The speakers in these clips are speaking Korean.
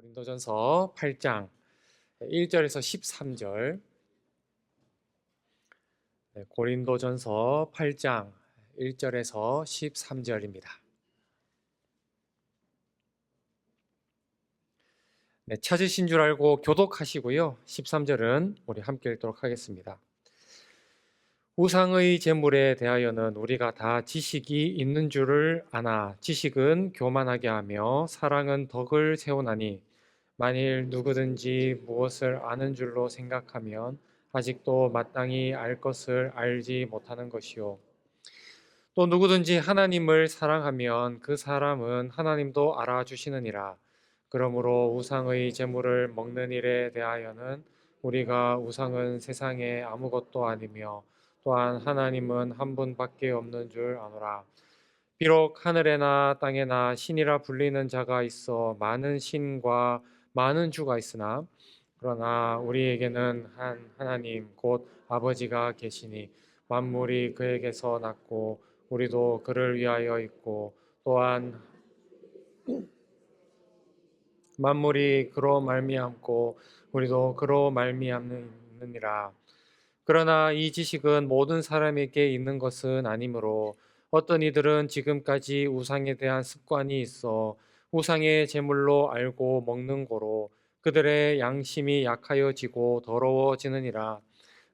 고린도전서 8장 1절에서 13절. 고린도전서 8장 1절에서 13절입니다. 찾으신 줄 알고 교독하시고요. 13절은 우리 함께 읽도록 하겠습니다. 우상의 제물에 대하여는 우리가 다 지식이 있는 줄을 아나 지식은 교만하게 하며 사랑은 덕을 세우나니 만일 누구든지 무엇을 아는 줄로 생각하면 아직도 마땅히 알 것을 알지 못하는 것이요. 또 누구든지 하나님을 사랑하면 그 사람은 하나님도 알아주시느니라. 그러므로 우상의 제물을 먹는 일에 대하여는 우리가 우상은 세상에 아무것도 아니며 또한 하나님은 한 분밖에 없는 줄 아노라. 비록 하늘에나 땅에나 신이라 불리는 자가 있어 많은 신과 많은 주가 있으나 그러나 우리에게는 한 하나님 곧 아버지가 계시니 만물이 그에게서 났고 우리도 그를 위하여 있고 또한 만물이 그로 말미암고 우리도 그로 말미암느니라. 그러나 이 지식은 모든 사람에게 있는 것은 아니므로 어떤 이들은 지금까지 우상에 대한 습관이 있어 우상의 제물로 알고 먹는 고로 그들의 양심이 약하여지고 더러워지느니라.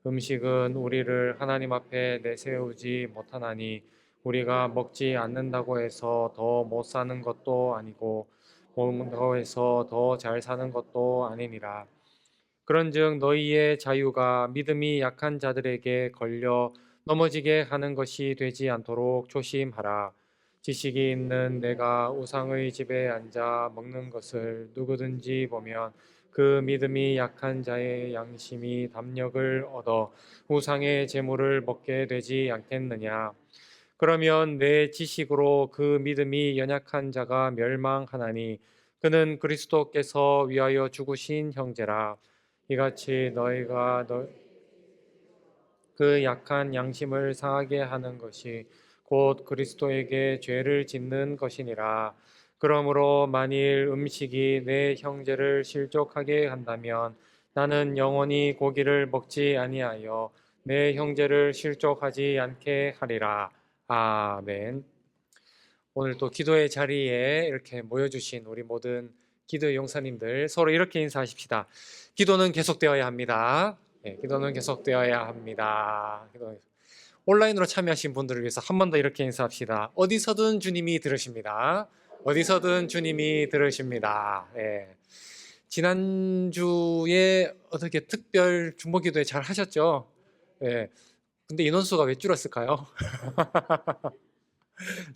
음식은 우리를 하나님 앞에 내세우지 못하나니 우리가 먹지 않는다고 해서 더 못 사는 것도 아니고 먹는다고 해서 더 잘 사는 것도 아니니라. 그런즉 너희의 자유가 믿음이 약한 자들에게 걸려 넘어지게 하는 것이 되지 않도록 조심하라. 지식이 있는 내가 우상의 집에 앉아 먹는 것을 누구든지 보면 그 믿음이 약한 자의 양심이 담력을 얻어 우상의 제물을 먹게 되지 않겠느냐. 그러면 내 지식으로 그 믿음이 연약한 자가 멸망하나니 그는 그리스도께서 위하여 죽으신 형제라. 이같이 너희가 그 약한 양심을 상하게 하는 것이 곧 그리스도에게 죄를 짓는 것이니라. 그러므로 만일 음식이 내 형제를 실족하게 한다면 나는 영원히 고기를 먹지 아니하여 내 형제를 실족하지 않게 하리라. 아멘. 오늘 또 기도의 자리에 이렇게 모여주신 우리 모든 기도의 용사님들 서로 이렇게 인사하십시다. 기도는 계속되어야 합니다. 기도는 계속되어야 합니다. 온라인으로 참여하신 분들을 위해서 한 번 더 이렇게 인사합시다. 어디서든 주님이 들으십니다. 어디서든 주님이 들으십니다. 지난주에 어떻게 특별 중보기도회 잘 하셨죠? 근데 인원수가 왜 줄었을까요?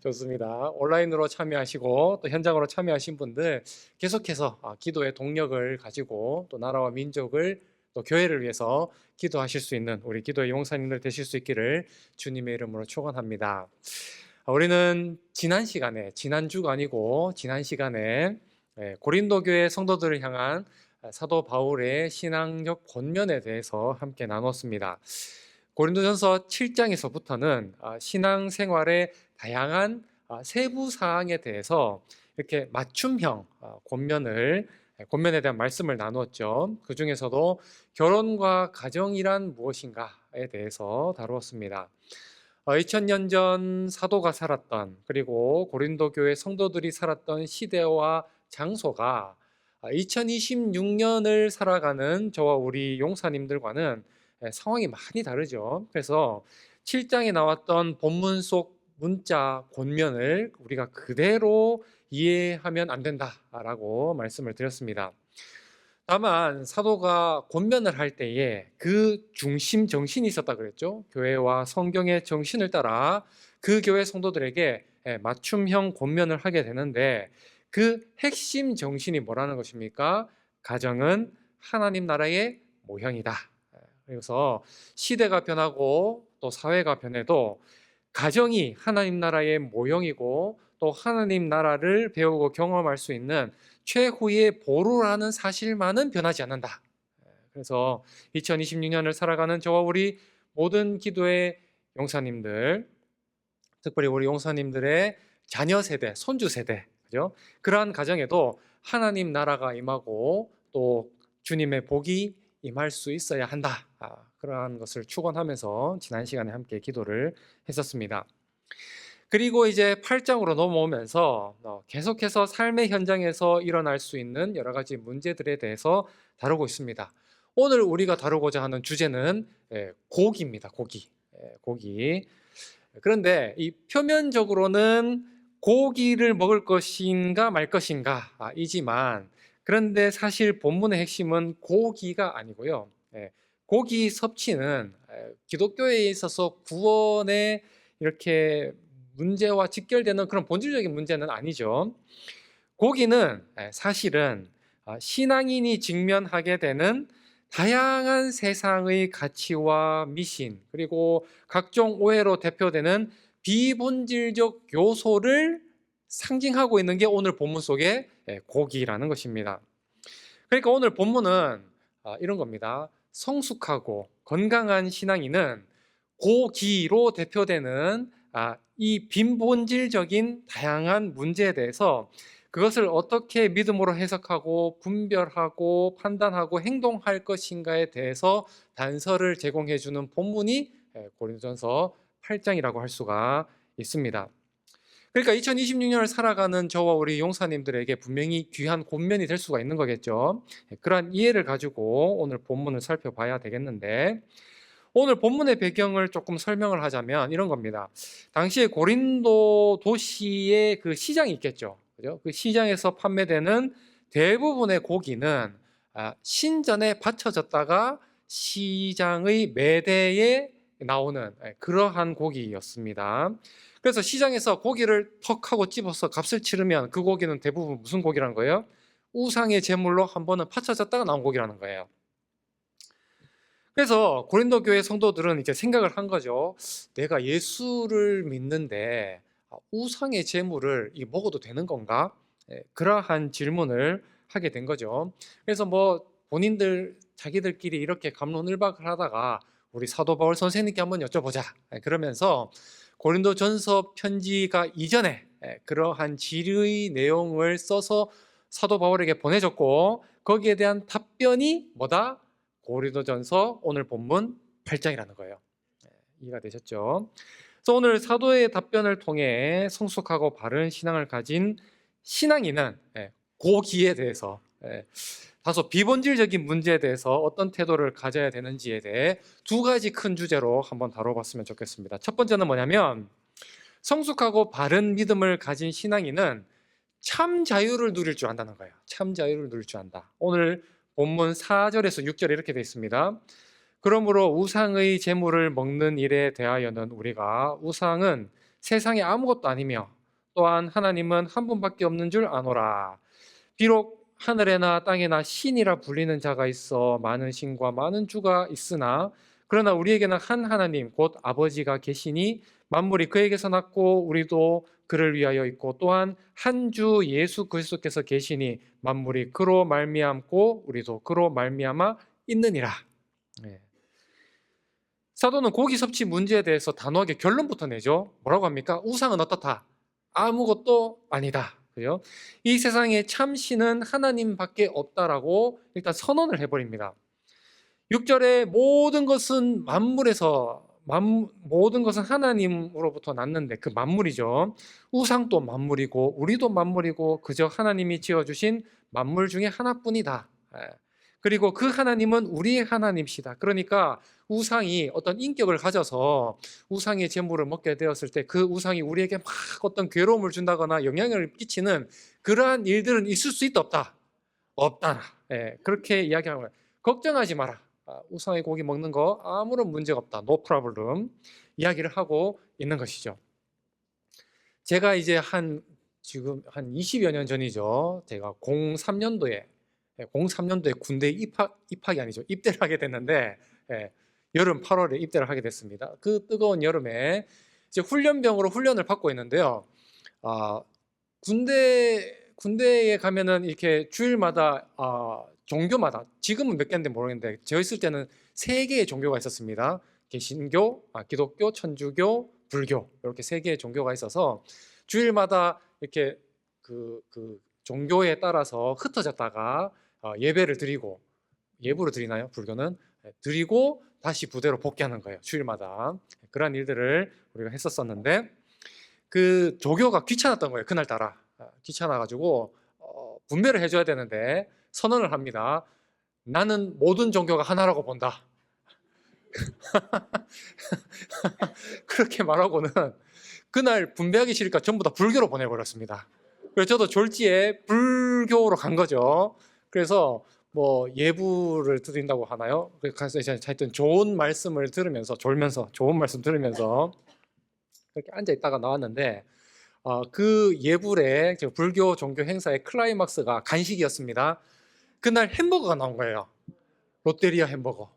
좋습니다. 온라인으로 참여하시고 또 현장으로 참여하신 분들 계속해서 기도의 동력을 가지고 또 나라와 민족을 또 교회를 위해서 기도하실 수 있는 우리 기도의 용사님들 되실 수 있기를 주님의 이름으로 축원합니다. 우리는 지난주가 아니고 지난 시간에 고린도 교회 성도들을 향한 사도 바울의 신앙적 권면에 대해서 함께 나눴습니다. 고린도전서 7장에서부터는 신앙생활의 다양한 세부 사항에 대해서 이렇게 맞춤형 권면에 대한 말씀을 나누었죠. 그 중에서도 결혼과 가정이란 무엇인가에 대해서 다루었습니다. 2000년 전 사도가 살았던 그리고 고린도 교회 성도들이 살았던 시대와 장소가 2026년을 살아가는 저와 우리 용사님들과는 상황이 많이 다르죠. 그래서 7장에 나왔던 본문 속 문자 권면을 우리가 그대로 이해하면 안 된다라고 말씀을 드렸습니다. 다만 사도가 권면을 할 때에 그 중심 정신이 있었다 그랬죠. 교회와 성경의 정신을 따라 그 교회 성도들에게 맞춤형 권면을 하게 되는데 그 핵심 정신이 뭐라는 것입니까? 가정은 하나님 나라의 모형이다. 그래서 시대가 변하고 또 사회가 변해도 가정이 하나님 나라의 모형이고 또 하나님 나라를 배우고 경험할 수 있는 최후의 보루라는 사실만은 변하지 않는다. 그래서 2026년을 살아가는 저와 우리 모든 기도의 용사님들, 특별히 우리 용사님들의 자녀 세대, 손주 세대, 그죠? 그러한 가정에도 하나님 나라가 임하고 또 주님의 복이 임할 수 있어야 한다. 그러한 것을 축원하면서 지난 시간에 함께 기도를 했었습니다. 그리고 이제 8장으로 넘어오면서 계속해서 삶의 현장에서 일어날 수 있는 여러 가지 문제들에 대해서 다루고 있습니다. 오늘 우리가 다루고자 하는 주제는 고기입니다. 고기. 그런데 이 표면적으로는 고기를 먹을 것인가 말 것인가 이지만, 그런데 사실 본문의 핵심은 고기가 아니고요. 고기 섭취는 기독교에 있어서 구원에 이렇게 문제와 직결되는 그런 본질적인 문제는 아니죠. 고기는 사실은 신앙인이 직면하게 되는 다양한 세상의 가치와 미신, 그리고 각종 오해로 대표되는 비본질적 요소를 상징하고 있는 게 오늘 본문 속의 고기라는 것입니다. 그러니까 오늘 본문은 이런 겁니다. 성숙하고 건강한 신앙인은 고기로 대표되는 이 빈본질적인 다양한 문제에 대해서 그것을 어떻게 믿음으로 해석하고 분별하고 판단하고 행동할 것인가에 대해서 단서를 제공해 주는 본문이 고린도전서 8장이라고 할 수가 있습니다. 그러니까 2026년을 살아가는 저와 우리 용사님들에게 분명히 귀한 권면이 될 수가 있는 거겠죠. 그러한 이해를 가지고 오늘 본문을 살펴봐야 되겠는데, 오늘 본문의 배경을 조금 설명을 하자면 이런 겁니다. 당시에 고린도 도시의 그 시장이 있겠죠. 그죠? 그 시장에서 판매되는 대부분의 고기는 신전에 바쳐졌다가 시장의 매대에 나오는 그러한 고기였습니다. 그래서 시장에서 고기를 턱 하고 집어서 값을 치르면 그 고기는 대부분 무슨 고기라는 거예요? 우상의 제물로 한 번은 바쳐졌다가 나온 고기라는 거예요. 그래서 고린도 교회 성도들은 이제 생각을 한 거죠. 내가 예수를 믿는데 우상의 제물을 먹어도 되는 건가? 그러한 질문을 하게 된 거죠. 그래서 뭐 본인들 자기들끼리 이렇게 갑론을박을 하다가 우리 사도 바울 선생님께 한번 여쭤보자. 그러면서 고린도전서 편지가 이전에 그러한 질의 내용을 써서 사도 바울에게 보내줬고, 거기에 대한 답변이 뭐다? 고린도전서 오늘 본문 8장이라는 거예요. 이해가 되셨죠? 그래서 오늘 사도의 답변을 통해 성숙하고 바른 신앙을 가진 신앙인은 고기에 대해서, 다소 비본질적인 문제에 대해서 어떤 태도를 가져야 되는지에 대해 두 가지 큰 주제로 한번 다뤄봤으면 좋겠습니다. 첫 번째는 뭐냐면, 성숙하고 바른 믿음을 가진 신앙인은 참 자유를 누릴 줄 안다는 거예요. 참 자유를 누릴 줄 안다. 오늘 본문 4절에서 6절에 이렇게 되어 있습니다. 그러므로 우상의 제물을 먹는 일에 대하여는 우리가 우상은 세상에 아무것도 아니며 또한 하나님은 한 분밖에 없는 줄 아노라. 비록 하늘에나 땅에나 신이라 불리는 자가 있어 많은 신과 많은 주가 있으나 그러나 우리에게는 한 하나님 곧 아버지가 계시니 만물이 그에게서 났고 우리도 그를 위하여 있고 또한 한 주 예수 그리스도께서 계시니 만물이 그로 말미암고 우리도 그로 말미암아 있느니라. 사도는 고기 섭취 문제에 대해서 단호하게 결론부터 내죠. 뭐라고 합니까? 우상은 어떻다? 아무것도 아니다. 그죠? 이 세상에 참 신은 하나님밖에 없다라고 일단 선언을 해버립니다. 6절에 모든 것은 모든 것은 하나님으로부터 났는데, 그 만물이죠. 우상도 만물이고 우리도 만물이고 그저 하나님이 지어주신 만물 중에 하나뿐이다. 그리고 그 하나님은 우리의 하나님이시다. 그러니까 우상이 어떤 인격을 가져서 우상의 제물을 먹게 되었을 때 그 우상이 우리에게 막 어떤 괴로움을 준다거나 영향을 끼치는 그러한 일들은 있을 수 있다 없다? 없다. 그렇게 이야기하는 거예요. 걱정하지 마라. 우상의 고기 먹는 거 아무런 문제가 없다. No problem. 이야기를 하고 있는 것이죠. 제가 이제 지금 한 20여 년 전이죠. 제가 03년도에 군대 입학이 아니죠. 입대를 하게 됐는데, 여름 8월에 입대를 하게 됐습니다. 그 뜨거운 여름에 이제 훈련병으로 훈련을 받고 있는데요. 군대에 가면은 이렇게 주일마다 종교마다, 지금은 몇 개인지 모르겠는데 저 있을 때는 3개의 종교가 있었습니다. 개신교, 기독교, 천주교, 불교, 이렇게 3개의 종교가 있어서 주일마다 이렇게 그 종교에 따라서 흩어졌다가 예배를 드리고, 예부를 드리나요? 불교는 드리고 다시 부대로 복귀하는 거예요. 주일마다. 그런 일들을 우리가 했었었는데, 그 조교가 귀찮았던 거예요. 그날따라 귀찮아가지고 분배를 해줘야 되는데 선언을 합니다. 나는 모든 종교가 하나라고 본다. 그렇게 말하고는 그날 분배하기 싫으니까 전부 다 불교로 보내버렸습니다. 그래서 저도 졸지에 불교로 간 거죠. 그래서 뭐 예부를 드린다고 하나요? 그래서 하여튼 좋은 말씀을 들으면서, 졸면서 좋은 말씀 들으면서 그렇게 앉아 있다가 나왔는데, 그 예불의 불교 종교 행사의 클라이막스가 간식이었습니다. 그날 햄버거가 나온 거예요. 롯데리아 햄버거.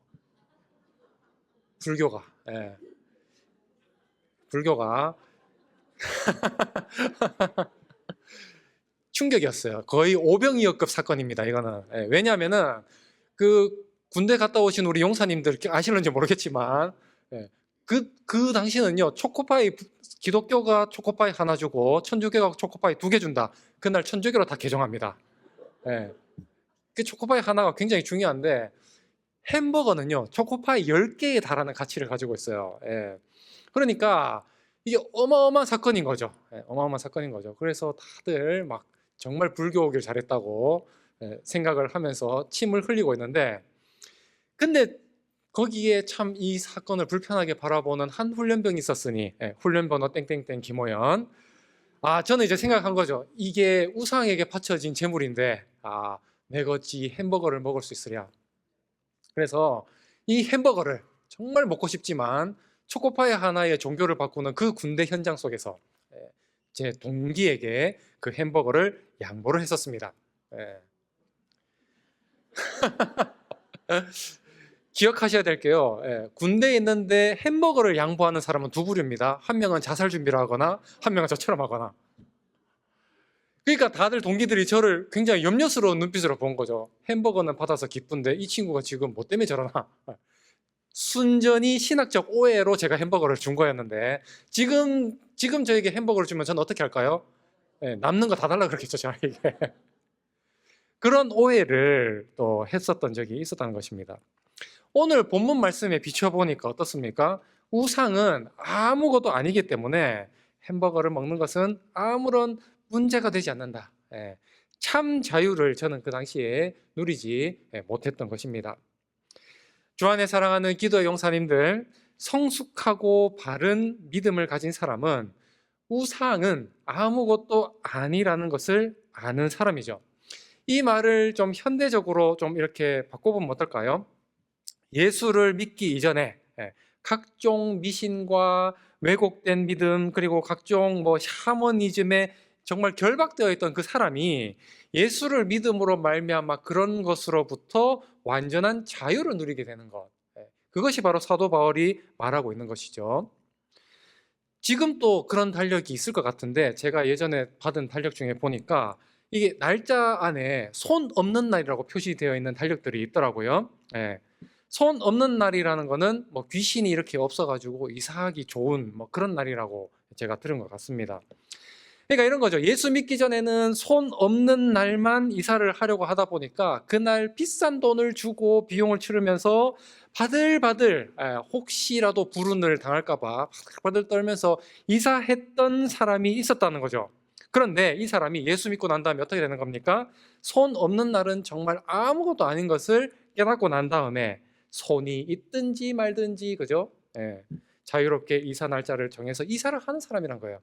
불교가. 예. 불교가 충격이었어요. 거의 오병이어급 사건입니다. 이거는. 예. 왜냐하면은 그 군대 갔다 오신 우리 용사님들 아실는지 모르겠지만, 예. 그 당시는요, 초코파이, 기독교가 초코파이 하나 주고 천주교가 초코파이 2개 준다. 그날 천주교로 다 개종합니다. 예. 그 초코파이 하나가 굉장히 중요한데, 햄버거는요, 초코파이 10개에 달하는 가치를 가지고 있어요. 예. 그러니까 이게 어마어마한 사건인 거죠. 예, 어마어마한 사건인 거죠. 그래서 다들 막 정말 불교 오길 잘했다고 생각을 하면서 침을 흘리고 있는데, 근데 거기에 참 이 사건을 불편하게 바라보는 한 훈련병이 있었으니, 훈련번호 땡땡땡 김호연. 저는 이제 생각한 거죠. 이게 우상에게 바쳐진 재물인데, 내가 어찌 햄버거를 먹을 수 있으랴. 그래서 이 햄버거를 정말 먹고 싶지만 초코파이 하나의 종교를 바꾸는 그 군대 현장 속에서 제 동기에게 그 햄버거를 양보를 했었습니다. 기억하셔야 될 게요, 군대에 있는데 햄버거를 양보하는 사람은 두 부류입니다. 한 명은 자살 준비를 하거나 한 명은 저처럼 하거나. 그러니까 다들 동기들이 저를 굉장히 염려스러운 눈빛으로 본 거죠. 햄버거는 받아서 기쁜데 이 친구가 지금 뭐 때문에 저러나. 순전히 신학적 오해로 제가 햄버거를 준 거였는데, 지금 저에게 햄버거를 주면 저는 어떻게 할까요? 남는 거 다 달라 그러겠죠, 저에게. 그런 오해를 또 했었던 적이 있었다는 것입니다. 오늘 본문 말씀에 비춰보니까 어떻습니까? 우상은 아무것도 아니기 때문에 햄버거를 먹는 것은 아무런 문제가 되지 않는다. 참 자유를 저는 그 당시에 누리지 못했던 것입니다. 주 안에 사랑하는 기도의 용사님들, 성숙하고 바른 믿음을 가진 사람은 우상은 아무것도 아니라는 것을 아는 사람이죠. 이 말을 좀 현대적으로 좀 이렇게 바꿔보면 어떨까요? 예수를 믿기 이전에 각종 미신과 왜곡된 믿음, 그리고 각종 샤머니즘에 정말 결박되어 있던 그 사람이 예수를 믿음으로 말미암아 그런 것으로부터 완전한 자유를 누리게 되는 것, 그것이 바로 사도 바울이 말하고 있는 것이죠. 지금 또 그런 달력이 있을 것 같은데, 제가 예전에 받은 달력 중에 보니까 이게 날짜 안에 손 없는 날이라고 표시되어 있는 달력들이 있더라고요. 손 없는 날이라는 거는 귀신이 이렇게 없어가지고 이사하기 좋은 그런 날이라고 제가 들은 것 같습니다. 그러니까 이런 거죠. 예수 믿기 전에는 손 없는 날만 이사를 하려고 하다 보니까 그날 비싼 돈을 주고 비용을 치르면서 바들바들, 혹시라도 불운을 당할까봐 바들바들 떨면서 이사했던 사람이 있었다는 거죠. 그런데 이 사람이 예수 믿고 난 다음에 어떻게 되는 겁니까? 손 없는 날은 정말 아무것도 아닌 것을 깨닫고 난 다음에 손이 있든지 말든지, 그죠? 자유롭게 이사 날짜를 정해서 이사를 하는 사람이란 거예요.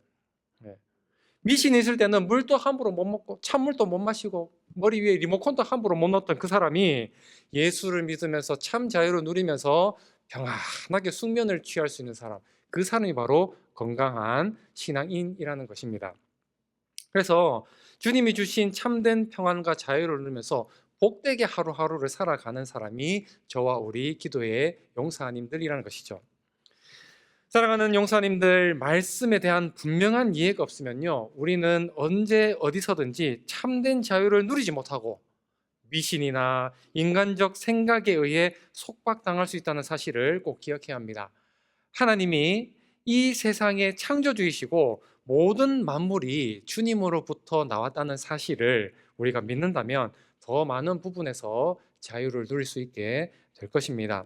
미신이 있을 때는 물도 함부로 못 먹고 찬물도 못 마시고 머리 위에 리모컨도 함부로 못 넣었던 그 사람이 예수를 믿으면서 참 자유를 누리면서 평안하게 숙면을 취할 수 있는 사람, 그 사람이 바로 건강한 신앙인이라는 것입니다. 그래서 주님이 주신 참된 평안과 자유를 누리면서 복되게 하루하루를 살아가는 사람이 저와 우리 기도의 용사님들이라는 것이죠. 사랑하는 용사님들, 말씀에 대한 분명한 이해가 없으면요, 우리는 언제 어디서든지 참된 자유를 누리지 못하고 미신이나 인간적 생각에 의해 속박당할 수 있다는 사실을 꼭 기억해야 합니다. 하나님이 이 세상의 창조주이시고 모든 만물이 주님으로부터 나왔다는 사실을 우리가 믿는다면 더 많은 부분에서 자유를 누릴 수 있게 될 것입니다.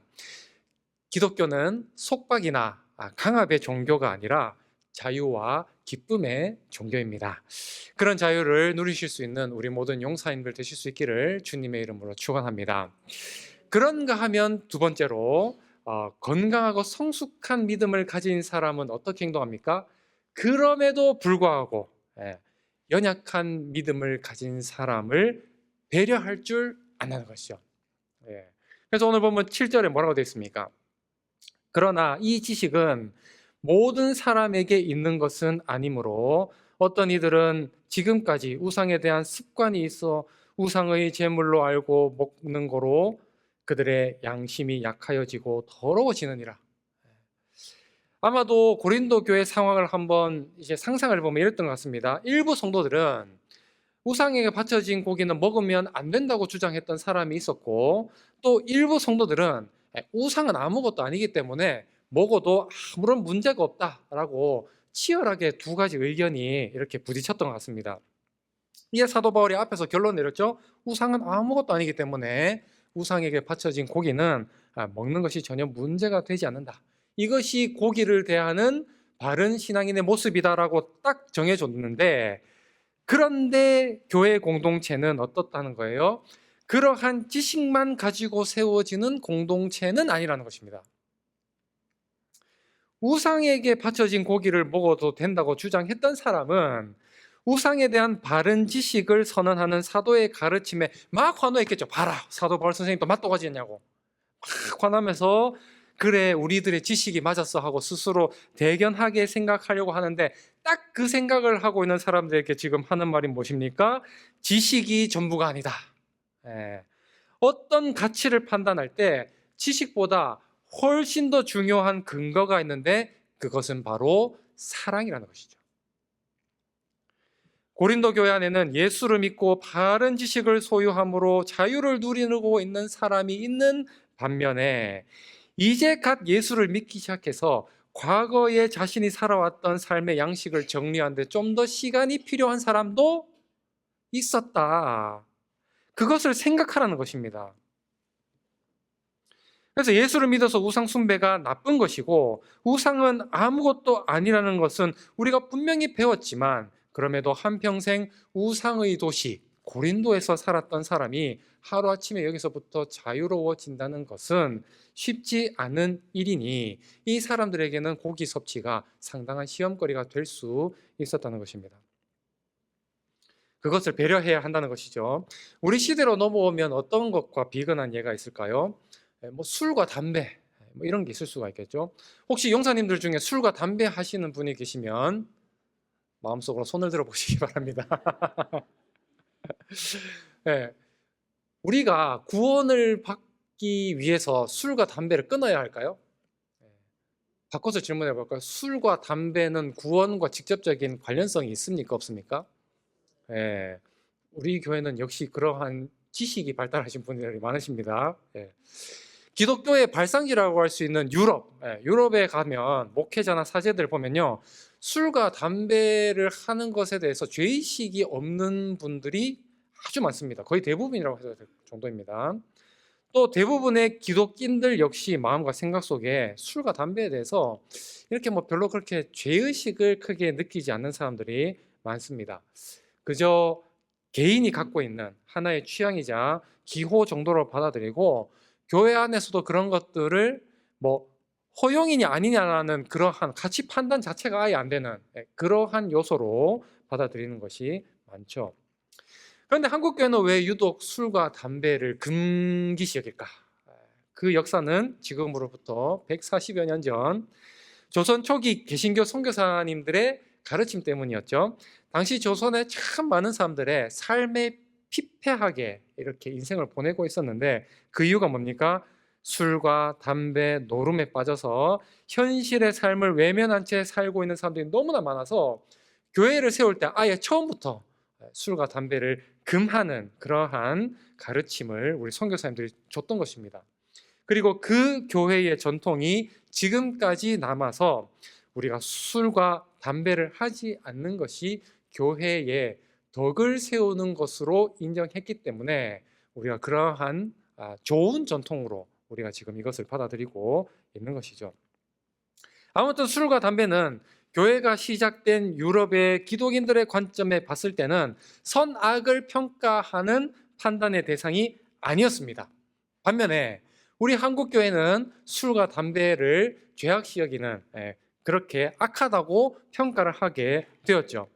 기독교는 속박이나 강압의 종교가 아니라 자유와 기쁨의 종교입니다. 그런 자유를 누리실 수 있는 우리 모든 용사님들 되실 수 있기를 주님의 이름으로 축원합니다. 그런가 하면 두 번째로 건강하고 성숙한 믿음을 가진 사람은 어떻게 행동합니까? 그럼에도 불구하고 연약한 믿음을 가진 사람을 배려할 줄 안다는 것이죠. 그래서 오늘 보면 7절에 뭐라고 되어 있습니까? 그러나 이 지식은 모든 사람에게 있는 것은 아니므로 어떤 이들은 지금까지 우상에 대한 습관이 있어 우상의 제물로 알고 먹는 거로 그들의 양심이 약하여지고 더러워지느니라. 아마도 고린도 교회 상황을 한번 이제 상상을 보면 이랬던 것 같습니다. 일부 성도들은 우상에게 바쳐진 고기는 먹으면 안 된다고 주장했던 사람이 있었고, 또 일부 성도들은 우상은 아무것도 아니기 때문에 먹어도 아무런 문제가 없다라고 치열하게 두 가지 의견이 이렇게 부딪혔던 것 같습니다. 이에 사도 바울이 앞에서 결론 내렸죠. 우상은 아무것도 아니기 때문에 우상에게 바쳐진 고기는 먹는 것이 전혀 문제가 되지 않는다. 이것이 고기를 대하는 바른 신앙인의 모습이다라고 딱 정해줬는데, 그런데 교회 공동체는 어떻다는 거예요? 그러한 지식만 가지고 세워지는 공동체는 아니라는 것입니다. 우상에게 바쳐진 고기를 먹어도 된다고 주장했던 사람은 우상에 대한 바른 지식을 선언하는 사도의 가르침에 막 환호했겠죠. 봐라, 사도 바울 선생님도 맛도가지였냐고 막 화나면서 그래 우리들의 지식이 맞았어 하고 스스로 대견하게 생각하려고 하는데, 딱 그 생각을 하고 있는 사람들에게 지금 하는 말이 무엇입니까? 지식이 전부가 아니다. 어떤 가치를 판단할 때 지식보다 훨씬 더 중요한 근거가 있는데, 그것은 바로 사랑이라는 것이죠. 고린도 교회 안에는 예수를 믿고 바른 지식을 소유함으로 자유를 누리고 있는 사람이 있는 반면에, 이제 갓 예수를 믿기 시작해서 과거에 자신이 살아왔던 삶의 양식을 정리하는 데 좀 더 시간이 필요한 사람도 있었다. 그것을 생각하라는 것입니다. 그래서 예수를 믿어서 우상 숭배가 나쁜 것이고 우상은 아무것도 아니라는 것은 우리가 분명히 배웠지만, 그럼에도 한평생 우상의 도시 고린도에서 살았던 사람이 하루아침에 여기서부터 자유로워진다는 것은 쉽지 않은 일이니 이 사람들에게는 고기 섭취가 상당한 시험거리가 될 수 있었다는 것입니다. 그것을 배려해야 한다는 것이죠. 우리 시대로 넘어오면 어떤 것과 비근한 예가 있을까요? 술과 담배 이런 게 있을 수가 있겠죠. 혹시 용사님들 중에 술과 담배 하시는 분이 계시면 마음속으로 손을 들어 보시기 바랍니다. 네. 우리가 구원을 받기 위해서 술과 담배를 끊어야 할까요? 바꿔서 질문해 볼까요? 술과 담배는 구원과 직접적인 관련성이 있습니까? 없습니까? 네. 우리 교회는 역시 그러한 지식이 발달하신 분들이 많으십니다. 기독교의 발상지라고 할 수 있는 유럽에 가면 목회자나 사제들 보면요, 술과 담배를 하는 것에 대해서 죄의식이 없는 분들이 아주 많습니다. 거의 대부분이라고 해도 될 정도입니다. 또 대부분의 기독인들 역시 마음과 생각 속에 술과 담배에 대해서 이렇게 별로 그렇게 죄의식을 크게 느끼지 않는 사람들이 많습니다. 그저 개인이 갖고 있는 하나의 취향이자 기호 정도로 받아들이고, 교회 안에서도 그런 것들을 허용이냐 아니냐라는 그러한 가치 판단 자체가 아예 안 되는 그러한 요소로 받아들이는 것이 많죠. 그런데 한국 교회는 왜 유독 술과 담배를 금기시 여길까? 그 역사는 지금으로부터 140여 년 전 조선 초기 개신교 선교사님들의 가르침 때문이었죠. 당시 조선에 참 많은 사람들의 삶에 피폐하게 이렇게 인생을 보내고 있었는데, 그 이유가 뭡니까? 술과 담배, 노름에 빠져서 현실의 삶을 외면한 채 살고 있는 사람들이 너무나 많아서 교회를 세울 때 아예 처음부터 술과 담배를 금하는 그러한 가르침을 우리 선교사님들이 줬던 것입니다. 그리고 그 교회의 전통이 지금까지 남아서 우리가 술과 담배를 하지 않는 것이 교회의 덕을 세우는 것으로 인정했기 때문에 우리가 그러한 좋은 전통으로 우리가 지금 이것을 받아들이고 있는 것이죠. 아무튼 술과 담배는 교회가 시작된 유럽의 기독인들의 관점에 봤을 때는 선악을 평가하는 판단의 대상이 아니었습니다. 반면에 우리 한국 교회는 술과 담배를 죄악시 여기는 그렇게 악하다고 평가를 하게 되었죠.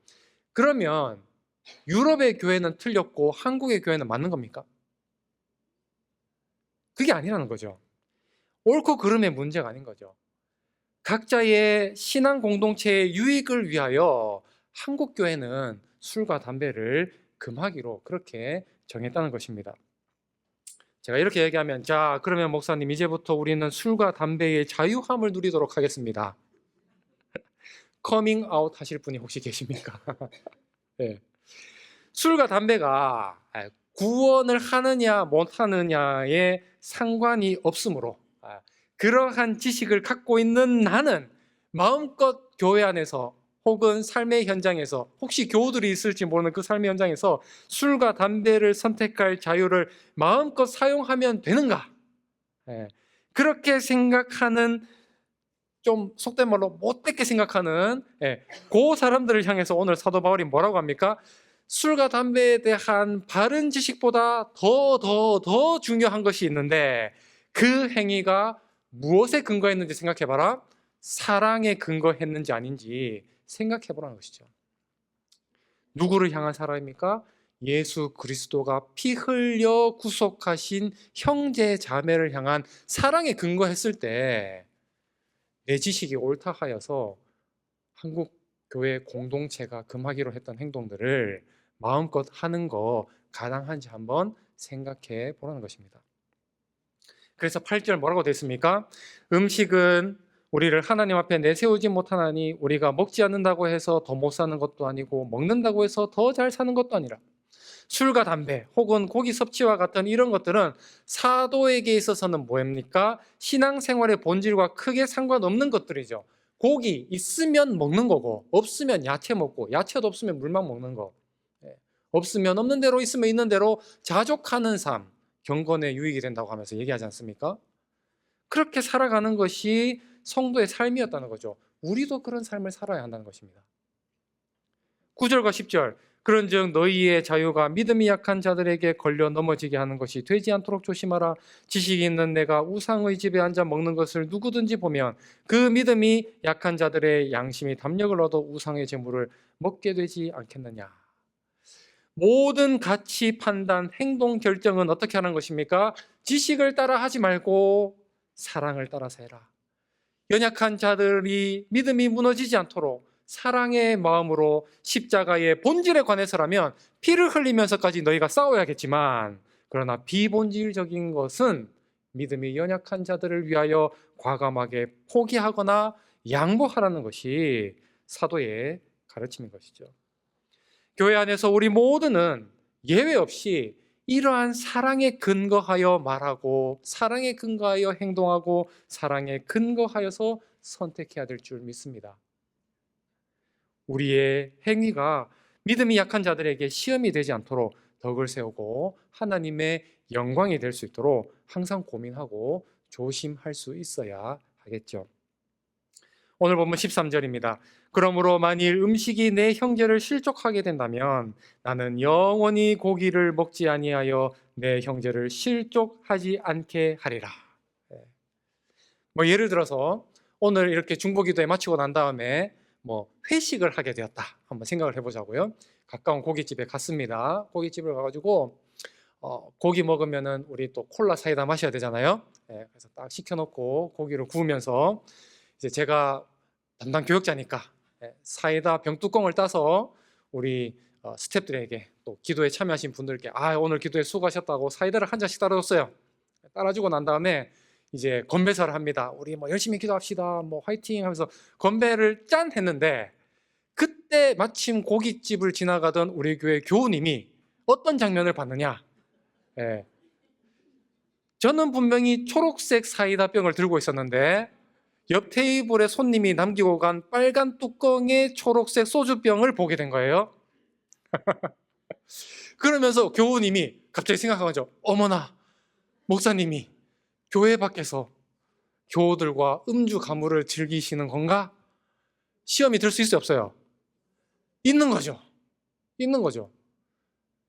그러면 유럽의 교회는 틀렸고 한국의 교회는 맞는 겁니까? 그게 아니라는 거죠. 옳고 그름의 문제가 아닌 거죠. 각자의 신앙 공동체의 유익을 위하여 한국 교회는 술과 담배를 금하기로 그렇게 정했다는 것입니다. 제가 이렇게 얘기하면 자, 그러면 목사님 이제부터 우리는 술과 담배의 자유함을 누리도록 하겠습니다. 커밍 아웃 하실 분이 혹시 계십니까? 네. 술과 담배가 구원을 하느냐 못하느냐에 상관이 없으므로 그러한 지식을 갖고 있는 나는 마음껏 교회 안에서 혹은 삶의 현장에서 혹시 교우들이 있을지 모르는 그 삶의 현장에서 술과 담배를 선택할 자유를 마음껏 사용하면 되는가? 그렇게 생각하는 좀 속된 말로 못되게 생각하는 그 사람들을 향해서 오늘 사도 바울이 뭐라고 합니까? 술과 담배에 대한 바른 지식보다 더 중요한 것이 있는데 그 행위가 무엇에 근거했는지 생각해봐라. 사랑에 근거했는지 아닌지 생각해보라는 것이죠. 누구를 향한 사랑입니까? 예수 그리스도가 피 흘려 구속하신 형제 자매를 향한 사랑에 근거했을 때 내 지식이 옳다 하여서 한국 교회 공동체가 금하기로 했던 행동들을 마음껏 하는 거 가당한지 한번 생각해 보라는 것입니다. 그래서 8절 뭐라고 됐습니까? 음식은 우리를 하나님 앞에 내세우지 못하나니 우리가 먹지 않는다고 해서 더 못 사는 것도 아니고 먹는다고 해서 더 잘 사는 것도 아니라 술과 담배 혹은 고기 섭취와 같은 이런 것들은 사도에게 있어서는 뭐입니까? 신앙생활의 본질과 크게 상관없는 것들이죠. 고기 있으면 먹는 거고 없으면 야채 먹고 야채도 없으면 물만 먹는 거. 없으면 없는 대로 있으면 있는 대로 자족하는 삶, 경건의 유익이 된다고 하면서 얘기하지 않습니까? 그렇게 살아가는 것이 성도의 삶이었다는 거죠. 우리도 그런 삶을 살아야 한다는 것입니다. 9절과 10절 그런즉 너희의 자유가 믿음이 약한 자들에게 걸려 넘어지게 하는 것이 되지 않도록 조심하라. 지식이 있는 내가 우상의 집에 앉아 먹는 것을 누구든지 보면 그 믿음이 약한 자들의 양심이 담력을 얻어 우상의 제물을 먹게 되지 않겠느냐. 모든 가치 판단, 행동 결정은 어떻게 하는 것입니까? 지식을 따라 하지 말고 사랑을 따라서 해라. 연약한 자들이 믿음이 무너지지 않도록 사랑의 마음으로 십자가의 본질에 관해서라면 피를 흘리면서까지 너희가 싸워야겠지만 그러나 비본질적인 것은 믿음이 연약한 자들을 위하여 과감하게 포기하거나 양보하라는 것이 사도의 가르침인 것이죠. 교회 안에서 우리 모두는 예외 없이 이러한 사랑에 근거하여 말하고 사랑에 근거하여 행동하고 사랑에 근거하여서 선택해야 될 줄 믿습니다. 우리의 행위가 믿음이 약한 자들에게 시험이 되지 않도록 덕을 세우고 하나님의 영광이 될 수 있도록 항상 고민하고 조심할 수 있어야 하겠죠. 오늘 본문 13절입니다. 그러므로 만일 음식이 내 형제를 실족하게 된다면 나는 영원히 고기를 먹지 아니하여 내 형제를 실족하지 않게 하리라. 예를 들어서 오늘 이렇게 중보기도회 마치고 난 다음에 회식을 하게 되었다. 한번 생각을 해보자고요. 가까운 고깃집에 갔습니다. 고깃집을 가가지고 고기 먹으면은 우리 또 콜라 사이다 마셔야 되잖아요. 그래서 딱 시켜놓고 고기를 구우면서 이제 제가 담당 교역자니까 사이다 병뚜껑을 따서 우리 스태프들에게 또 기도에 참여하신 분들께 오늘 기도에 수고하셨다고 사이다를 한 잔씩 따라줬어요. 따라주고 난 다음에 이제 건배사를 합니다. 우리 열심히 기도합시다. 화이팅 하면서 건배를 짠 했는데 그때 마침 고깃집을 지나가던 우리 교회 교우님이 어떤 장면을 봤느냐? 저는 분명히 초록색 사이다 병을 들고 있었는데 옆 테이블에 손님이 남기고 간 빨간 뚜껑의 초록색 소주병을 보게 된 거예요. 그러면서 교우님이 갑자기 생각한 거죠. 어머나, 목사님이 교회 밖에서 교우들과 음주 가무를 즐기시는 건가? 시험이 들 수 있어요, 없어요? 있는 거죠. 있는 거죠.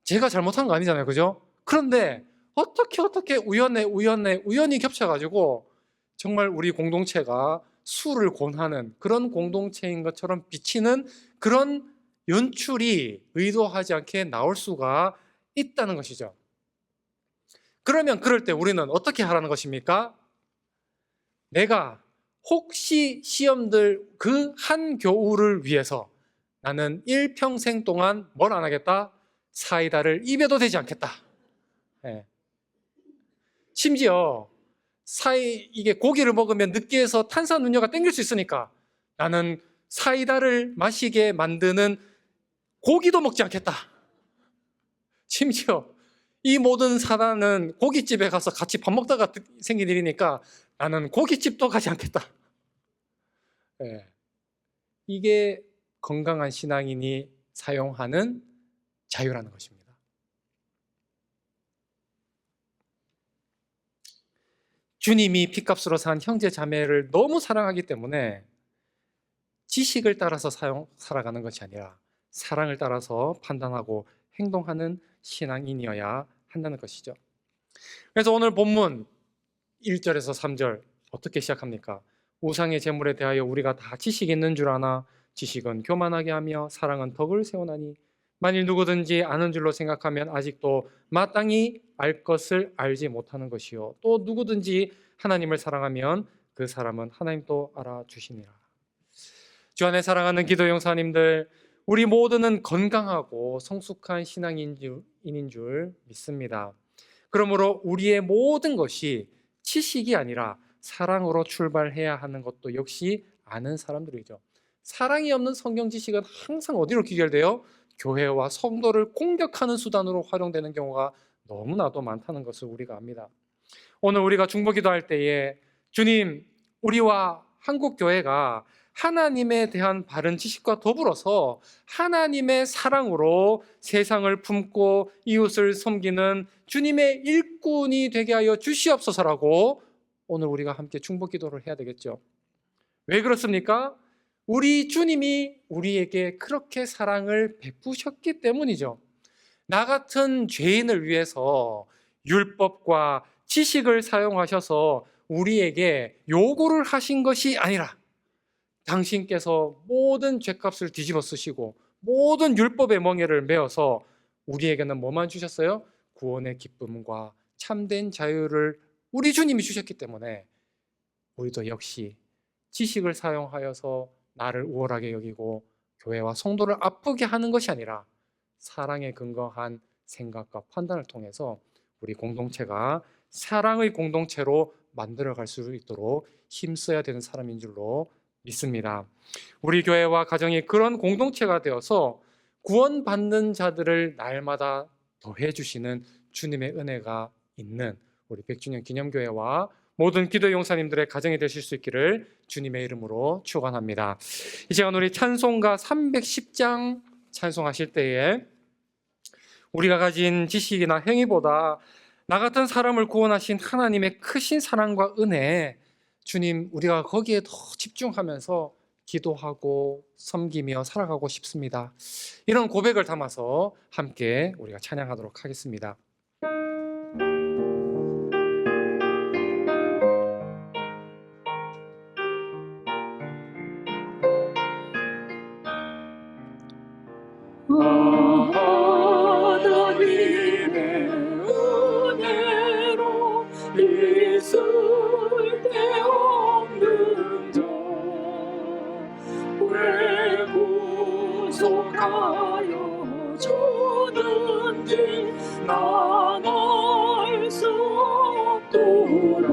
제가 잘못한 거 아니잖아요, 그죠? 그런데 어떻게 우연히 겹쳐가지고 정말 우리 공동체가 술을 권하는 그런 공동체인 것처럼 비치는 그런 연출이 의도하지 않게 나올 수가 있다는 것이죠. 그러면 그럴 때 우리는 어떻게 하라는 것입니까? 내가 혹시 시험들 그 한 교우를 위해서 나는 일평생 동안 뭘 안 하겠다? 사이다를 입에도 대지 않겠다. 예. 심지어 이게 고기를 먹으면 느끼해서 탄산음료가 땡길 수 있으니까 나는 사이다를 마시게 만드는 고기도 먹지 않겠다. 심지어 이 모든 사단은 고깃집에 가서 같이 밥 먹다가 생긴 일이니까 나는 고깃집도 가지 않겠다. 예. 이게 건강한 신앙인이 사용하는 자유라는 것입니다. 주님이 핏값으로 산 형제 자매를 너무 사랑하기 때문에 지식을 따라서 살아가는 것이 아니라 사랑을 따라서 판단하고 행동하는 신앙인이어야 한다는 것이죠. 그래서 오늘 본문 1절에서 3절 어떻게 시작합니까? 우상의 제물에 대하여 우리가 다 지식이 있는 줄 아나 지식은 교만하게 하며 사랑은 덕을 세우나니 만일 누구든지 아는 줄로 생각하면 아직도 마땅히 알 것을 알지 못하는 것이요 또 누구든지 하나님을 사랑하면 그 사람은 하나님도 알아주시니라. 주 안에 사랑하는 기도 용사님들, 우리 모두는 건강하고 성숙한 신앙인인 줄 믿습니다. 그러므로 우리의 모든 것이 지식이 아니라 사랑으로 출발해야 하는 것도 역시 아는 사람들이죠. 사랑이 없는 성경 지식은 항상 어디로 귀결돼요? 교회와 성도를 공격하는 수단으로 활용되는 경우가 너무나도 많다는 것을 우리가 압니다. 오늘 우리가 중보기도할 때에 주님, 우리와 한국교회가 하나님에 대한 바른 지식과 더불어서 하나님의 사랑으로 세상을 품고 이웃을 섬기는 주님의 일꾼이 되게 하여 주시옵소서라고 오늘 우리가 함께 중보기도를 해야 되겠죠. 왜 그렇습니까? 우리 주님이 우리에게 그렇게 사랑을 베푸셨기 때문이죠. 나 같은 죄인을 위해서 율법과 지식을 사용하셔서 우리에게 요구를 하신 것이 아니라 당신께서 모든 죄값을 뒤집어 쓰시고 모든 율법의 멍에를 메어서 우리에게는 뭐만 주셨어요? 구원의 기쁨과 참된 자유를 우리 주님이 주셨기 때문에 우리도 역시 지식을 사용하여서 나를 우월하게 여기고 교회와 성도를 아프게 하는 것이 아니라 사랑에 근거한 생각과 판단을 통해서 우리 공동체가 사랑의 공동체로 만들어갈 수 있도록 힘써야 되는 사람인 줄로 믿습니다. 우리 교회와 가정이 그런 공동체가 되어서 구원받는 자들을 날마다 더해 주시는 주님의 은혜가 있는 우리 100주년 기념교회와 모든 기도 용사님들의 가정이 되실 수 있기를 주님의 이름으로 축원합니다. 이 시간 우리 찬송가 310장 찬송하실 때에 우리가 가진 지식이나 행위보다 나 같은 사람을 구원하신 하나님의 크신 사랑과 은혜, 주님, 우리가 거기에 더 집중하면서 기도하고 섬기며 살아가고 싶습니다. 이런 고백을 담아서 함께 우리가 찬양하도록 하겠습니다. 하나님의 은혜로 있을 데 없는 자 왜 구속하여 주는지 난 알 수 없도다.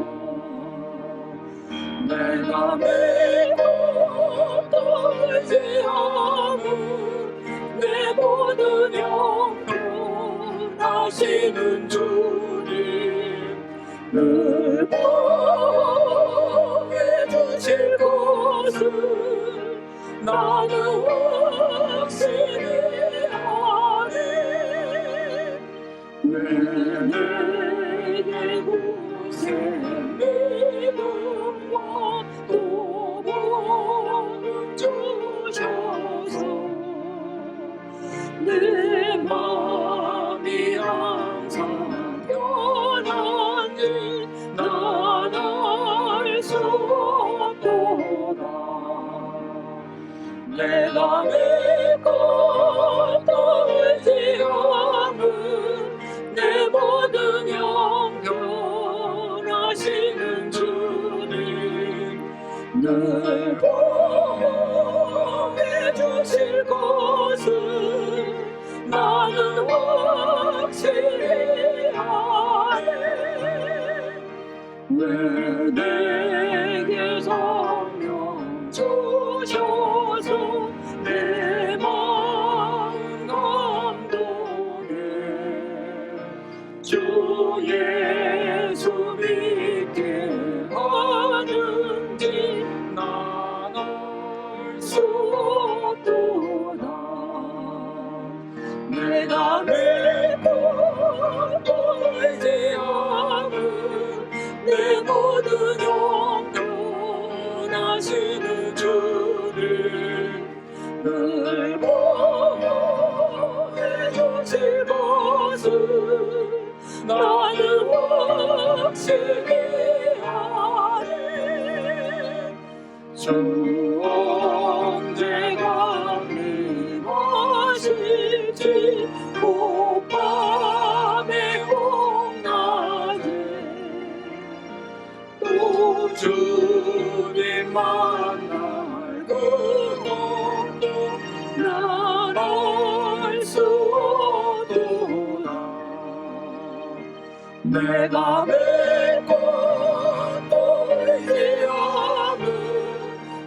내가 믿고 떨지 않은 내 모든 영혼 하시는 주님 늘 보게 주실 것을 나는 확신히 아네. 왜 내게 곳에 믿음과 또 복을 주셔서 내 마음이 항상 편한지 난 알 수 없도다. 내가 믿고 떨지 않은 내 모든 영변하시는 주님 늘 보호해 주실 것을 나는 확실히 아네. 왜 내게 성령 주셔서 내 마음 감동해. 주 예수 믿게 하는지 난 알 수 없도다. 내가 믿고 떨지 않은 내 모든 영변하시는 주님 늘 보호해 주실 것을 나는 확실히 아네. 주 언제가 임하실지 밤에 홍낮에 또 주님 만날 그것도 난 알 수 없도다. 내가 믿고 떨지 않은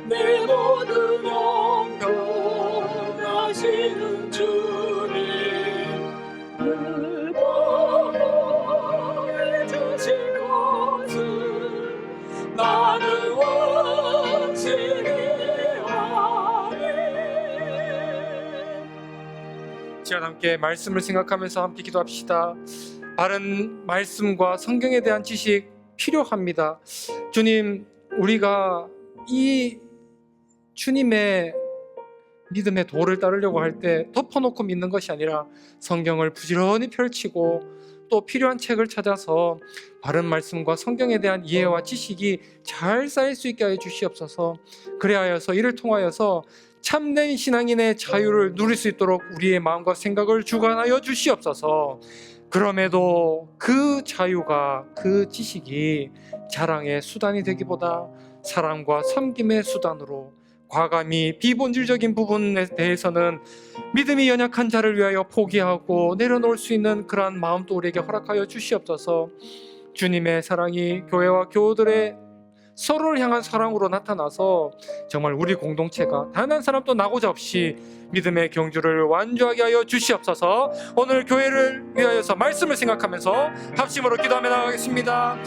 내 모든 영변하시는 주님 늘 보호해 주실 것을 나는 확실히 아네. 시간 함께 말씀을 생각하면서 함께 기도합시다. 바른 말씀과 성경에 대한 지식 필요합니다. 주님, 우리가 이 주님의 믿음의 도를 따르려고 할 때 덮어놓고 믿는 것이 아니라 성경을 부지런히 펼치고 또 필요한 책을 찾아서 바른 말씀과 성경에 대한 이해와 지식이 잘 쌓일 수 있게 하여 주시옵소서. 그래하여서 이를 통하여서 참된 신앙인의 자유를 누릴 수 있도록 우리의 마음과 생각을 주관하여 주시옵소서. 그럼에도 그 자유가, 그 지식이 자랑의 수단이 되기보다 사랑과 섬김의 수단으로 과감히 비본질적인 부분에 대해서는 믿음이 연약한 자를 위하여 포기하고 내려놓을 수 있는 그러한 마음도 우리에게 허락하여 주시옵소서. 주님의 사랑이 교회와 교우들의 서로를 향한 사랑으로 나타나서 정말 우리 공동체가 단 한 사람도 나고자 없이 믿음의 경주를 완주하게 하여 주시옵소서. 오늘 교회를 위하여서 말씀을 생각하면서 합심으로 기도하며 나가겠습니다.